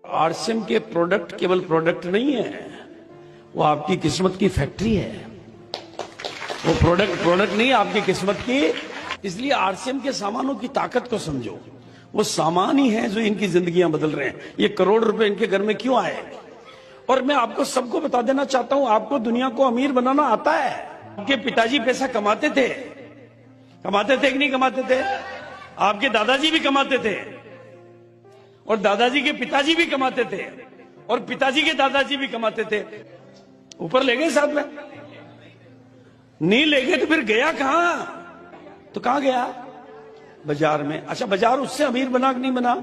RCM के product केवल product नहीं है, वो आपकी किस्मत की फैक्ट्री है। वो प्रोडक्ट नहीं, आपकी किस्मत की। इसलिए आरसीएम के सामानों की ताकत को समझो। वो सामान ही है जो इनकी जिंदगियां बदल रहे हैं। ये करोड़ रुपए इनके घर में क्यों आए? और मैं आपको सबको बता देना चाहता हूं, आपको दुनिया को अमीर बनाना आता है। आपके पिताजी पैसा कमाते थे कि नहीं कमाते थे? आपके दादाजी भी कमाते थे, और दादाजी के पिताजी भी कमाते थे, और पिताजी के दादाजी भी कमाते थे। ऊपर ले गए साथ में? नहीं ले गए तो फिर गया कहां? तो कहां गया? बाजार में। अच्छा, बाजार उससे अमीर बना कि नहीं बना?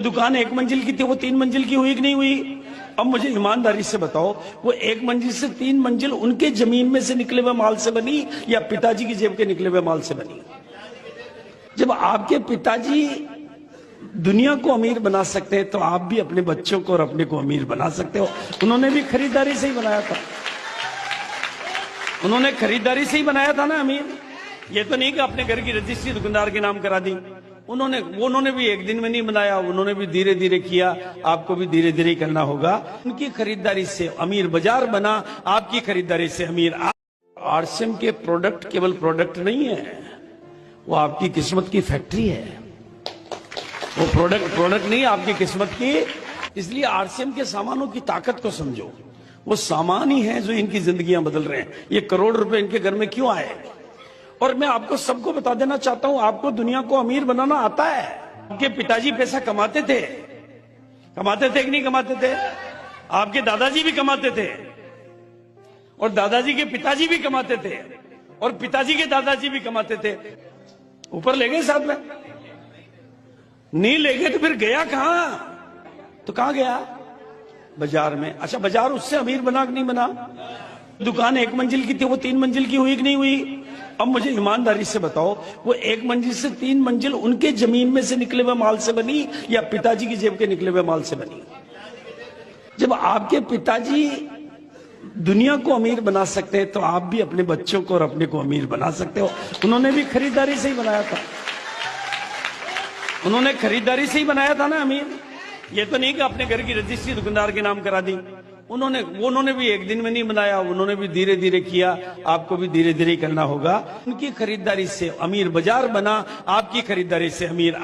दुकान 1 मंजिल की थी, वो 3 मंजिल की हुई कि नहीं हुई? अब मुझे ईमानदारी से बताओ, वो 1 मंजिल से 3 मंजिल उनके जमीन में से निकले हुए माल से बनी या पिताजी की जेब के निकले हुए माल से बनी? जब आपके पिताजी दुनिया को अमीर बना सकते हैं, तो आप भी अपने बच्चों को और अपने को अमीर बना सकते हो। उन्होंने भी खरीदारी से ही बनाया था। उन्होंने खरीदारी से ही बनाया था ना अमीर। ये तो नहीं कि अपने घर की रजिस्ट्री दुकानदार के नाम करा दी। उन्होंने भी एक दिन में नहीं बनाया, उन्होंने भी धीरे धीरे किया। आपको भी धीरे धीरे करना होगा। उनकी खरीदारी से अमीर बाजार बना, आपकी खरीदारी से अमीर। आरसीएम के प्रोडक्ट केवल प्रोडक्ट नहीं है, वो आपकी किस्मत की फैक्ट्री है। वो प्रोडक्ट नहीं, आपकी किस्मत की। इसलिए आरसीएम के सामानों की ताकत को समझो। वो सामान ही है जो इनकी जिंदगियां बदल रहे हैं। ये करोड़ रुपए इनके घर में क्यों आए? और मैं आपको सबको बता देना चाहता हूं, आपको दुनिया को अमीर बनाना आता है। आपके पिताजी पैसा कमाते थे कि नहीं कमाते थे? आपके दादाजी भी कमाते थे, और दादाजी के पिताजी भी कमाते थे, और पिताजी के दादाजी भी कमाते थे। ऊपर ले गए साथ में? नहीं ले गए तो फिर गया कहां? तो कहां गया? बाजार में। अच्छा, बाजार उससे अमीर बना कि नहीं बना? दुकान 1 मंजिल की थी, वो 3 मंजिल की हुई कि नहीं हुई? अब मुझे ईमानदारी से बताओ, वो 1 मंजिल से 3 मंजिल उनके जमीन में से निकले हुए माल से बनी या पिताजी की जेब के निकले हुए माल से बनी? जब आपके पिताजी दुनिया को अमीर बना सकते हैं, तो आप भी अपने बच्चों को और अपने को अमीर बना सकते हो। उन्होंने भी खरीदारी से ही बनाया था। उन्होंने खरीदारी से ही बनाया था ना अमीर। ये तो नहीं कि अपने घर की रजिस्ट्री दुकानदार के नाम करा दी। उन्होंने भी एक दिन में नहीं बनाया, उन्होंने भी धीरे धीरे किया। आपको भी धीरे धीरे करना होगा। उनकी खरीदारी से अमीर बाजार बना, आपकी खरीदारी से अमीर।